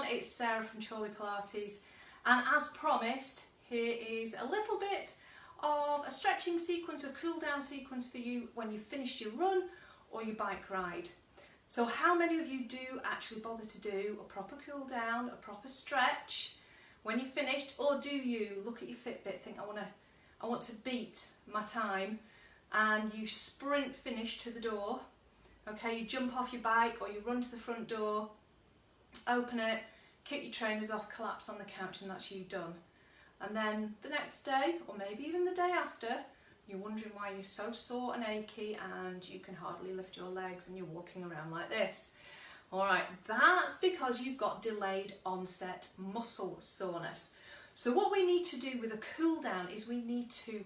it's Sarah from Chorley Pilates, and as promised, here is a little bit of a stretching sequence, a cool down sequence for you when you've finished your run or your bike ride. So how many of you do actually bother to do a proper cool down, a proper stretch when you're finished, or do you look at your Fitbit, think I want to beat my time, and you sprint finish to the door? Okay, you jump off your bike or you run to the front door, open it, kick your trainers off, collapse on the couch, and that's you done. And then the next day, or maybe even the day after, you're wondering why you're so sore and achy and you can hardly lift your legs and you're walking around like this. Alright, that's because you've got delayed onset muscle soreness. So what we need to do with a cool down is we need to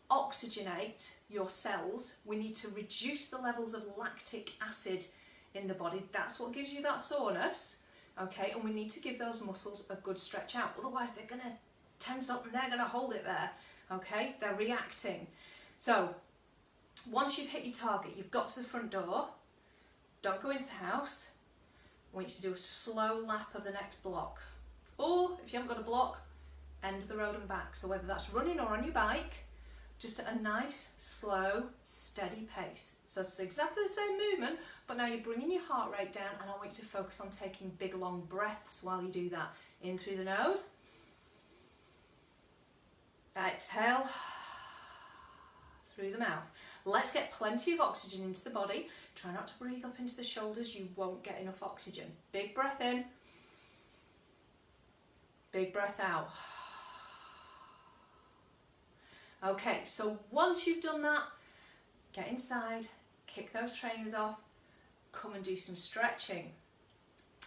oxygenate your cells. We need to reduce the levels of lactic acid in the body. That's what gives you that soreness, okay? And we need to give those muscles a good stretch out, otherwise they're going to tense up and they're going to hold it there, okay? They're reacting. So once you've hit your target, you've got to the front door, don't go into the house. I want you to do a slow lap of the next block, or if you haven't got a block, end of the road and back. So whether that's running or on your bike, just at a nice, slow, steady pace. So it's exactly the same movement, but now you're bringing your heart rate down, and I want you to focus on taking big, long breaths while you do that. In through the nose. Exhale through the mouth. Let's get plenty of oxygen into the body. Try not to breathe up into the shoulders. You won't get enough oxygen. Big breath in. Big breath out. Okay, so once you've done that, get inside, kick those trainers off, come and do some stretching.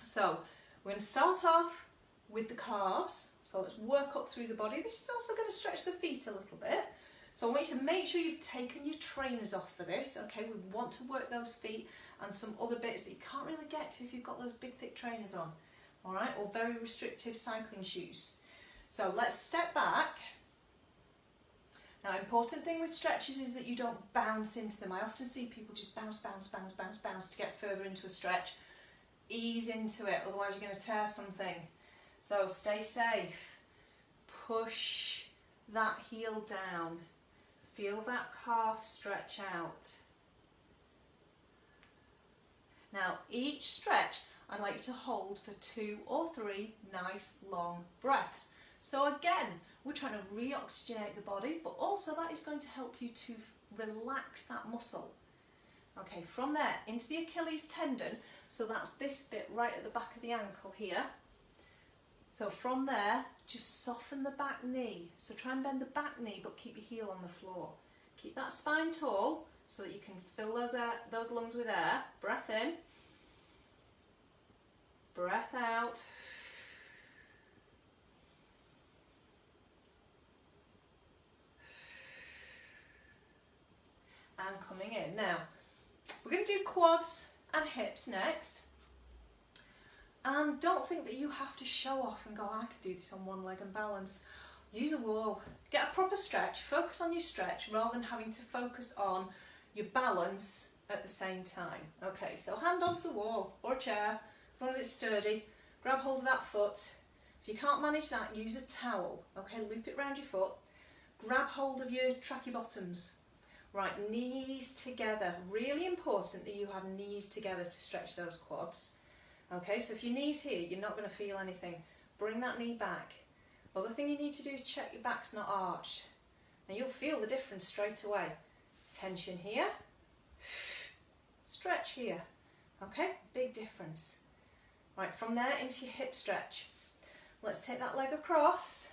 So we're going to start off with the calves. So let's work up through the body. This is also going to stretch the feet a little bit. So I want you to make sure you've taken your trainers off for this. Okay, we want to work those feet and some other bits that you can't really get to if you've got those big thick trainers on. All right, or very restrictive cycling shoes. So let's step back. Now, important thing with stretches is that you don't bounce into them. I often see people just bounce, bounce, bounce, bounce, bounce to get further into a stretch. Ease into it, otherwise you're going to tear something. So stay safe. Push that heel down. Feel that calf stretch out. Now, each stretch I'd like you to hold for 2 or 3 nice long breaths. So again, we're trying to re-oxygenate the body, but also that is going to help you to relax that muscle. Okay, from there into the Achilles tendon, so that's this bit right at the back of the ankle here. So from there, just soften the back knee. So try and bend the back knee, but keep your heel on the floor. Keep that spine tall so that you can fill those lungs with air. Breath in, breath out. And coming in. Now, we're going to do quads and hips next. And don't think that you have to show off and go, I can do this on one leg and balance. Use a wall. Get a proper stretch. Focus on your stretch rather than having to focus on your balance at the same time. Okay, so hand onto the wall or a chair, as long as it's sturdy. Grab hold of that foot. If you can't manage that, use a towel. Okay, loop it around your foot. Grab hold of your tracky bottoms. Right, knees together. Really important that you have knees together to stretch those quads. Okay, so if your knee's here, you're not going to feel anything. Bring that knee back. Other thing you need to do is check your back's not arched. And you'll feel the difference straight away. Tension here. Stretch here. Okay, big difference. Right, from there into your hip stretch. Let's take that leg across.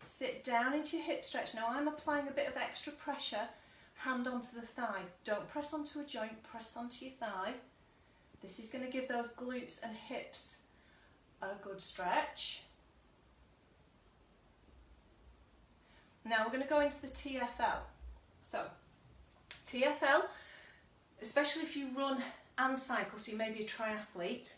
Sit down into your hip stretch. Now I'm applying a bit of extra pressure, hand onto the thigh. Don't press onto a joint, press onto your thigh. This is going to give those glutes and hips a good stretch. Now we're going to go into the TFL. So, TFL, especially if you run and cycle, so you may be a triathlete,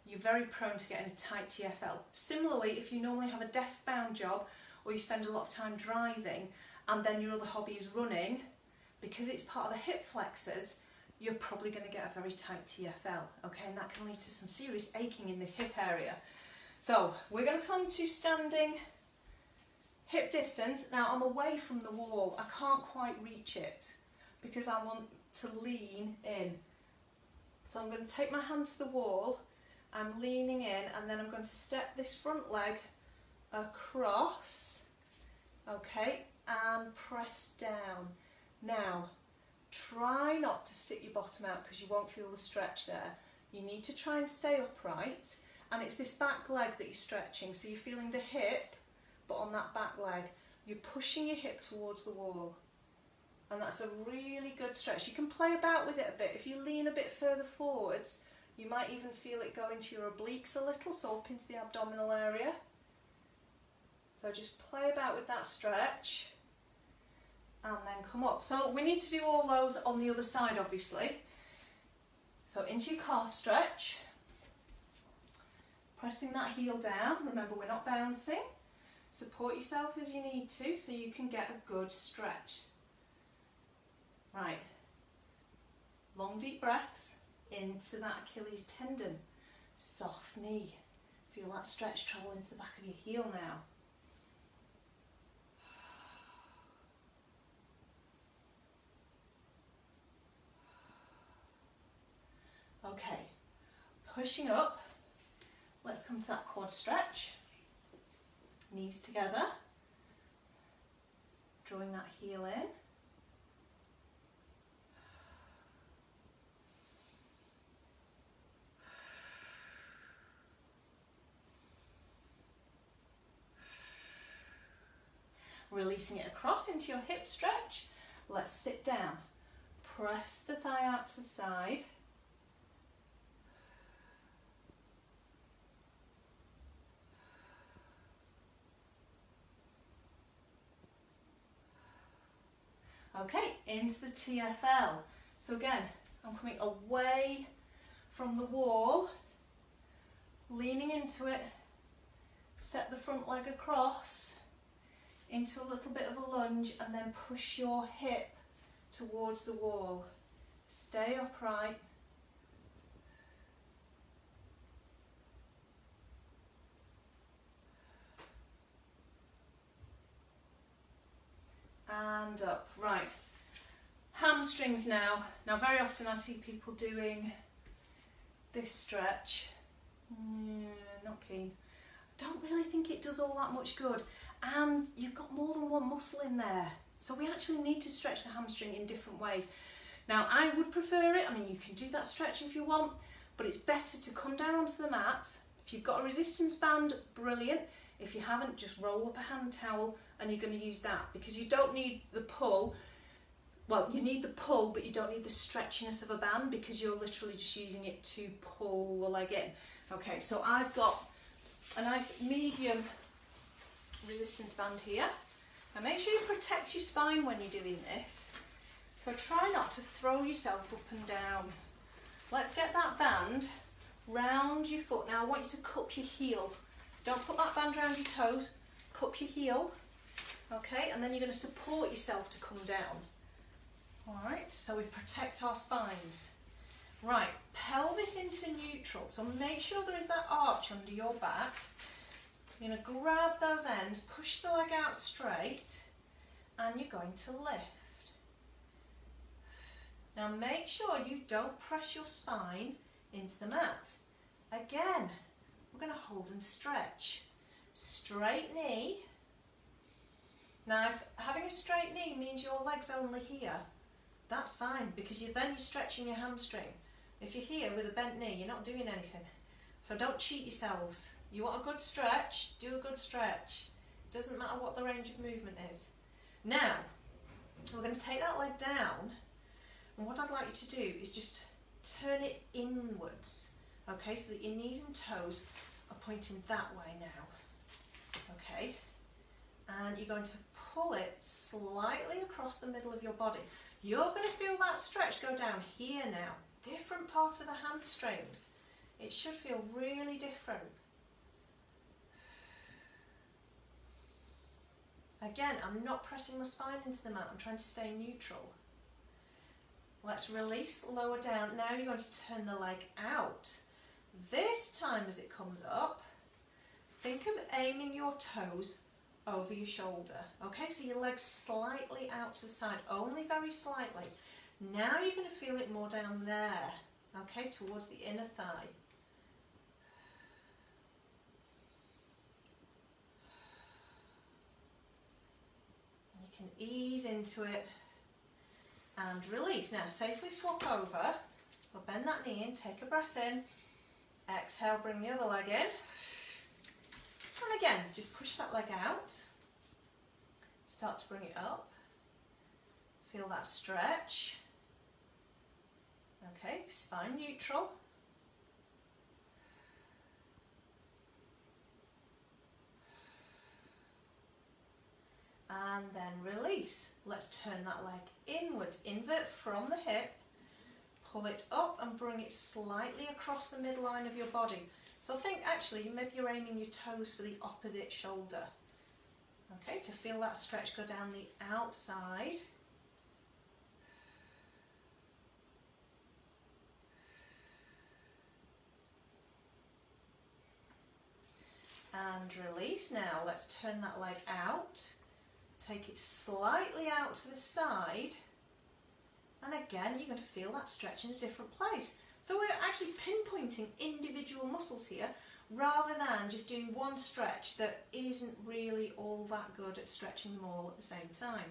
you're very prone to getting a tight TFL. Similarly, if you normally have a desk-bound job, or you spend a lot of time driving, and then your other hobby is running, because it's part of the hip flexors, you're probably going to get a very tight TFL, okay, and that can lead to some serious aching in this hip area. So we're going to come to standing hip distance. Now I'm away from the wall, I can't quite reach it because I want to lean in. So I'm going to take my hand to the wall, I'm leaning in, and then I'm going to step this front leg across, okay, and press down. Now, try not to stick your bottom out because you won't feel the stretch there. You need to try and stay upright, and it's this back leg that you're stretching, so you're feeling the hip, but on that back leg, you're pushing your hip towards the wall. And that's a really good stretch. You can play about with it a bit. If you lean a bit further forwards, you might even feel it go into your obliques a little, so up into the abdominal area. So just play about with that stretch and then come up. So we need to do all those on the other side, obviously. So into your calf stretch, pressing that heel down. Remember, we're not bouncing. Support yourself as you need to so you can get a good stretch. Right, long deep breaths into that Achilles tendon, soft knee. Feel that stretch travel into the back of your heel now. Okay, pushing up, let's come to that quad stretch. Knees together, drawing that heel in. Releasing it across into your hip stretch. Let's sit down. Press the thigh out to the side. Okay, into the TFL. So again, I'm coming away from the wall, leaning into it, step the front leg across into a little bit of a lunge, and then push your hip towards the wall. Stay upright. And up. Right, hamstrings now. Now very often I see people doing this stretch. Not keen. Don't really think it does all that much good, and you've got more than one muscle in there, so we actually need to stretch the hamstring in different ways. Now I would prefer it, I mean you can do that stretch if you want, but it's better to come down onto the mat. If you've got a resistance band, brilliant. If you haven't, just roll up a hand towel and you're going to use that, because you don't need the pull. Well, you need the pull, but you don't need the stretchiness of a band, because you're literally just using it to pull the leg in. Okay, so I've got a nice medium resistance band here, and make sure you protect your spine when you're doing this. So try not to throw yourself up and down. Let's get that band round your foot. Now I want you to cup your heel. Don't put that band around your toes, cup your heel. Okay, and then you're going to support yourself to come down. Alright, so we protect our spines. Right, pelvis into neutral, so make sure there is that arch under your back. You're going to grab those ends, push the leg out straight, and you're going to lift. Now make sure you don't press your spine into the mat. Again, we're going to hold and stretch. Straight knee. Now if having a straight knee means your leg's only here, that's fine, because then you're stretching your hamstring. If you're here with a bent knee, you're not doing anything. So don't cheat yourselves. You want a good stretch, do a good stretch. It doesn't matter what the range of movement is. Now, we're going to take that leg down, and what I'd like you to do is just turn it inwards. Okay, so that your knees and toes are pointing that way now. Okay, and you're going to pull it slightly across the middle of your body. You're going to feel that stretch go down here now. Different part of the hamstrings. It should feel really different. Again, I'm not pressing my spine into the mat, I'm trying to stay neutral. Let's release, lower down. Now you're going to turn the leg out. This time as it comes up, think of aiming your toes over your shoulder. Okay, so your leg's slightly out to the side, only very slightly. Now you're going to feel it more down there, okay, towards the inner thigh. You can ease into it and release. Now safely swap over. We'll bend that knee in, take a breath in. Exhale, bring the other leg in. And again, just push that leg out. Start to bring it up. Feel that stretch. Okay, spine neutral. And then release. Let's turn that leg inwards. Invert from the hip. Pull it up and bring it slightly across the midline of your body. So think actually, maybe you're aiming your toes for the opposite shoulder. Okay, to feel that stretch go down the outside. And release. Now let's turn that leg out. Take it slightly out to the side. And again, you're going to feel that stretch in a different place. So we're actually pinpointing individual muscles here rather than just doing one stretch that isn't really all that good at stretching them all at the same time.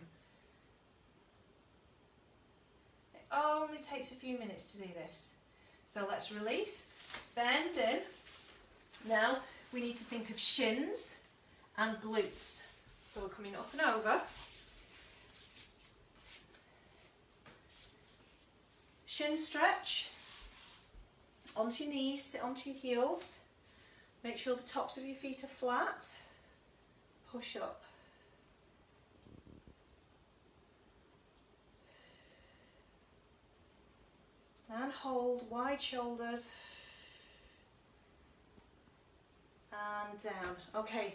It only takes a few minutes to do this. So let's release, bend in. Now we need to think of shins and glutes. So we're coming up and over. Shin stretch, onto your knees, sit onto your heels, make sure the tops of your feet are flat, push up. And hold, wide shoulders, and down. Okay,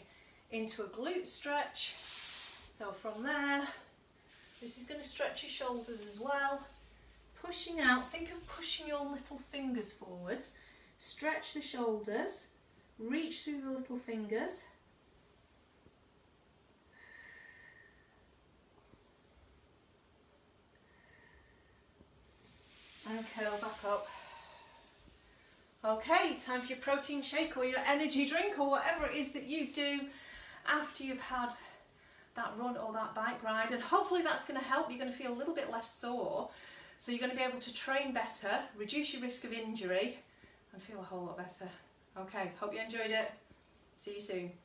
into a glute stretch. So from there, this is going to stretch your shoulders as well. Pushing out, think of pushing your little fingers forwards, stretch the shoulders, reach through the little fingers. And curl back up. Okay, time for your protein shake or your energy drink or whatever it is that you do after you've had that run or that bike ride, and hopefully that's going to help. You're going to feel a little bit less sore. So you're going to be able to train better, reduce your risk of injury, and feel a whole lot better. Okay, hope you enjoyed it. See you soon.